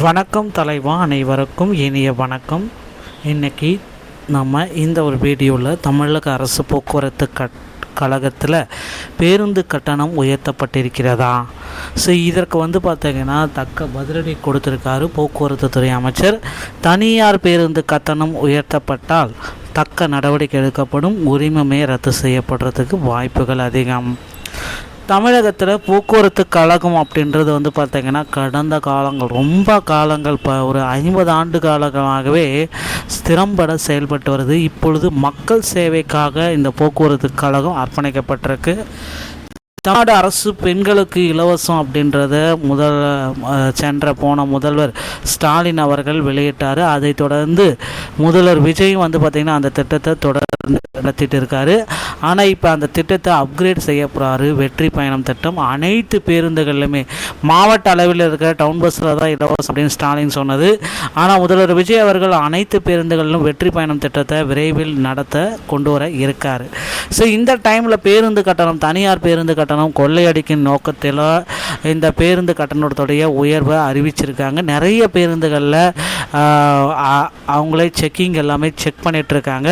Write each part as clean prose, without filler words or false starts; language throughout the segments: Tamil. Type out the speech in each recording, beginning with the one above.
வணக்கம் தலைவா, அனைவருக்கும் இனிய வணக்கம். இன்றைக்கி நம்ம இந்த ஒரு வீடியோவில் தமிழக அரசு போக்குவரத்து கழகத்தில் பேருந்து கட்டணம் உயர்த்தப்பட்டிருக்கிறதா? ஸோ இதற்கு பார்த்திங்கன்னா தக்க பதிலடி கொடுத்துருக்காரு போக்குவரத்து துறை அமைச்சர். தனியார் பேருந்து கட்டணம் உயர்த்தப்பட்டால் தக்க நடவடிக்கை எடுக்கப்படும், உரிமமே ரத்து செய்யப்படுறதுக்கு வாய்ப்புகள் அதிகம். தமிழகத்தில் போக்குவரத்து கழகம் அப்படின்றது பார்த்திங்கன்னா கடந்த காலங்கள் ரொம்ப காலங்கள் ஒரு 50 ஆண்டு காலமாகவே திறம்பட செயல்பட்டு வருது. இப்பொழுது மக்கள் சேவைக்காக இந்த போக்குவரத்து கழகம் அர்ப்பணிக்கப்பட்டிருக்கு. தமிழ்நாடு அரசு பெண்களுக்கு இலவசம் அப்படின்றத போன முதல்வர் ஸ்டாலின் அவர்கள் வெளியிட்டார். அதை தொடர்ந்து முதல்வர் விஜயும் பார்த்திங்கன்னா அந்த திட்டத்தை தொடர்ந்து நடத்திட்டு இருக்காரு. ஆனால் இப்போ அந்த திட்டத்தை அப்கிரேட் செய்ய போகிறாரு. வெற்றி பயணம் திட்டம் அனைத்து பேருந்துகள்லையுமே மாவட்ட அளவில் இருக்கிற டவுன் பஸ்ஸில் தான் இலவசம் அப்படின்னு ஸ்டாலின் சொன்னது. ஆனால் முதல்வர் விஜய் அவர்கள் அனைத்து பேருந்துகளிலும் வெற்றி பயணம் திட்டத்தை விரைவில் நடத்த கொண்டு வர இருக்கார். ஸோ இந்த டைமில் பேருந்து கட்டணம், தனியார் பேருந்து கட்டணம் கொள்ளையடிக்கும் நோக்கத்தில் இந்த பேருந்து கட்டணத்துடைய உயர்வை அறிவிச்சிருக்காங்க. நிறைய பேருந்துகளில் அவங்களே செக்கிங் எல்லாமே செக் பண்ணிகிட்ருக்காங்க.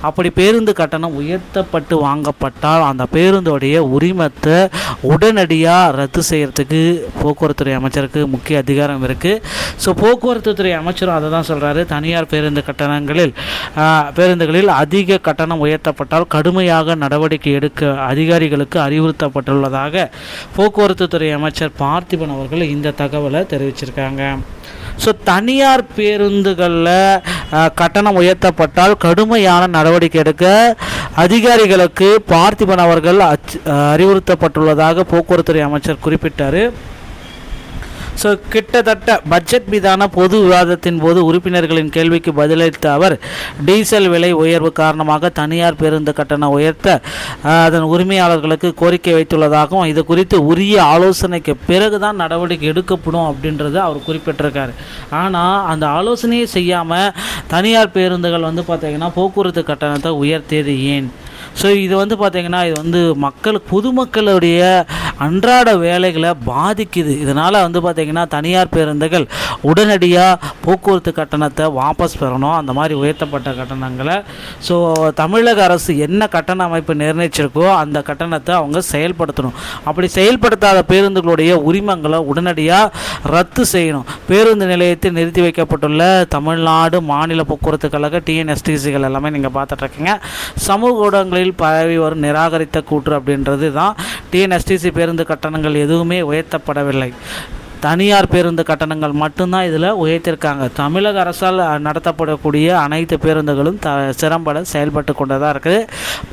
அப்படி பேருந்து கட்டணம் உயர்த்தப்பட்டு வாங்கப்பட்டால் அந்த பேருந்தோடைய உரிமத்தை உடனடியாக ரத்து செய்கிறதுக்கு போக்குவரத்துறை அமைச்சருக்கு முக்கிய அதிகாரம் இருக்குது. ஸோ போக்குவரத்துறை அமைச்சரும் அதை தான் சொல்கிறாரு. தனியார் பேருந்துகளில் அதிக கட்டணம் உயர்த்தப்பட்டால் கடுமையாக நடவடிக்கை எடுக்க அதிகாரிகளுக்கு அறிவுறுத்தப்பட்டுள்ளதாக போக்குவரத்துத்துறை அமைச்சர் பார்த்திபன் அவர்கள் இந்த தகவலை தெரிவிச்சிருக்காங்க. ஸோ தனியார் பேருந்துகளில் கட்டணம் உயர்த்தப்பட்டால் கடுமையான நடவடிக்கை எடுக்க அதிகாரிகளுக்கு பார்த்திபன் அவர்கள் அறிவுறுத்தப்பட்டுள்ளதாக போக்குவரத்துறை அமைச்சர் குறிப்பிட்டார். ஸோ கிட்டத்தட்ட பட்ஜெட் மீதான பொது விவாதத்தின் போது உறுப்பினர்களின் கேள்விக்கு பதிலளித்த அவர், டீசல் விலை உயர்வு காரணமாக தனியார் பேருந்து கட்டணம் உயர்த்த அதன் உரிமையாளர்களுக்கு கோரிக்கை வைத்துள்ளதாகவும் இது குறித்து உரிய ஆலோசனைக்கு பிறகுதான் நடவடிக்கை எடுக்கப்படும் அப்படின்றத அவர் குறிப்பிட்டிருக்காரு. ஆனால் அந்த ஆலோசனையை செய்யாமல் தனியார் பேருந்துகள் பார்த்திங்கன்னா போக்குவரத்து கட்டணத்தை உயர்த்தியது ஏன்? ஸோ இது பார்த்திங்கன்னா இது பொதுமக்களுடைய அன்றாட வேலைகளை பாதிக்குது. இதனால் பார்த்திங்கன்னா தனியார் பேருந்துகள் உடனடியாக போக்குவரத்து கட்டணத்தை வாபஸ் பெறணும், அந்த மாதிரி உயர்த்தப்பட்ட கட்டணங்களை. ஸோ தமிழக அரசு என்ன கட்டண அமைப்பு நிர்ணயிச்சிருக்கோ அந்த கட்டணத்தை அவங்க செயல்படுத்தணும். அப்படி செயல்படுத்தாத பேருந்துகளுடைய உரிமங்களை உடனடியாக ரத்து செய்யணும். பேருந்து நிலையத்தில் நிறுத்தி வைக்கப்பட்டுள்ள தமிழ்நாடு மாநில போக்குவரத்து கழக டிஎன்எஸ்டிசிகள் எல்லாமே நீங்கள் பார்த்துட்ருக்கீங்க. சமூக ஊடகங்களில் பரவி வரும் நிராகரித்த கூற்று அப்படின்றது தான் டிஎன்எஸ்டிசி பேருந்து கட்டணங்கள் எதுவுமே உயர்த்தப்படவில்லை, தனியார் பேருந்து கட்டணங்கள் மட்டும்தான் இதில் உயர்த்திருக்காங்க. தமிழக அரசால் நடத்தப்படக்கூடிய அனைத்து பேருந்துகளும் சிறம்பட செயல்பட்டு கொண்டதாக இருக்குது.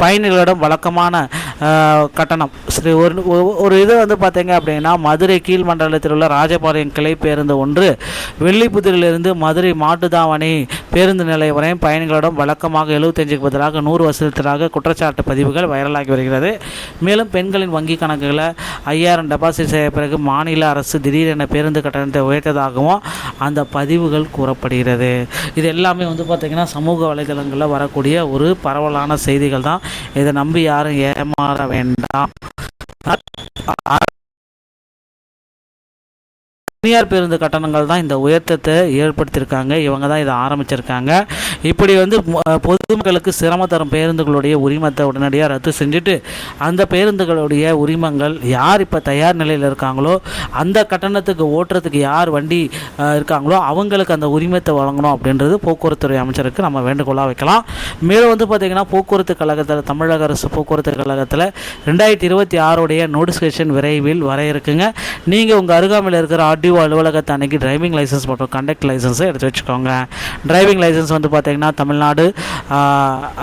பயணிகளிடம் வழக்கமான கட்டணம் ஒரு இது பார்த்திங்க அப்படின்னா மதுரை கீழ்மண்டலத்தில் உள்ள ராஜபாளையம் கிளை பேருந்து ஒன்று வெள்ளிப்புதூரிலிருந்து மதுரை மாட்டுத்தாவணி பேருந்து நிலையம் வரை பயணிகளிடம் வழக்கமாக 75க்கு பதிலாக 100 வசூலித்ததாக குற்றச்சாட்டு பதிவுகள் வைரலாகி வருகிறது. மேலும் பெண்களின் வங்கி கணக்குகளை 5000 டெபாசிட் செய்த பிறகு மாநில அரசு திடீரென பேருந்து கட்டணத்தை உயர்த்ததாகவும் அந்த பதிவுகள் கூறப்படுகிறது. இது எல்லாமே பார்த்திங்கன்னா சமூக வலைதளங்களில் வரக்கூடிய ஒரு பரவலான செய்திகள் தான். இதை நம்பி யாரும் ஏமாற வேண்டாம். தனியார் பேருந்து கட்டணங்கள் தான் இந்த உயர்த்தத்தை ஏற்படுத்தியிருக்காங்க. இவங்க தான் இதை ஆரம்பிச்சிருக்காங்க. இப்படி பொதுமக்களுக்கு சிரமம் தரும் பேருந்துகளுடைய உரிமத்தை உடனடியாக ரத்து செஞ்சுட்டு அந்த பேருந்துகளுடைய உரிமங்கள் யார் இப்போ தயார் நிலையில் இருக்காங்களோ அந்த கட்டணத்துக்கு ஓட்டுறதுக்கு யார் வண்டி இருக்காங்களோ அவங்களுக்கு அந்த உரிமத்தை வழங்கணும் அப்படின்றது போக்குவரத்துறை அமைச்சருக்கு நம்ம வேண்டுகோளாக வைக்கலாம். மேலும் பார்த்திங்கன்னா போக்குவரத்து கழகத்தில் தமிழக அரசு போக்குவரத்து கழகத்தில் 2026 நோட்டிஃபிகேஷன் விரைவில் வர இருக்குங்க. நீங்கள் உங்கள் அருகாமையில் இருக்கிற ஆர்டிஓ அலுவலகத்தை அன்னைக்கு டிரைவிங் லைசன்ஸ் மற்றும் கண்டக்ட் லைசன்ஸை எடுத்து வச்சுக்கோங்க. டிரைவிங் லைசன்ஸ் பார்த்திங்கன்னா தமிழ்நாடு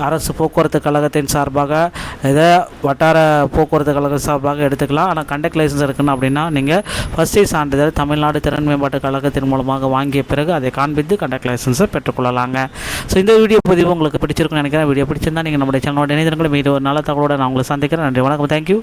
அரசு போக்குவரத்து கழகத்தின் சார்பாக இதை வட்டார போக்குவரத்து கழகம் சார்பாக எடுத்துக்கலாம். ஆனால் கண்டக்ட் லைசன்ஸ் இருக்குன்னு அப்படின்னா நீங்கள் ஃபஸ்ட்டே சான்றிதழ் தமிழ்நாடு திறன் மேம்பாட்டு கழகத்தின் மூலமாக வாங்கிய பிறகு அதை காண்பித்து கண்டக்ட் லைசன்ஸை பெற்றுக்கொள்ளலாங்க. ஸோ இந்த வீடியோ பதிவு உங்களுக்கு பிடிச்சிருக்குன்னு நினைக்கிறேன். வீடியோ பிடிச்சிருந்தா நீங்கள் நம்முடைய சேனலோட இணையதளங்களை மீது ஒரு நல்ல தகவலோடு நான் உங்களை சந்திக்கிறேன். நன்றி, வணக்கம், தேங்க்யூ.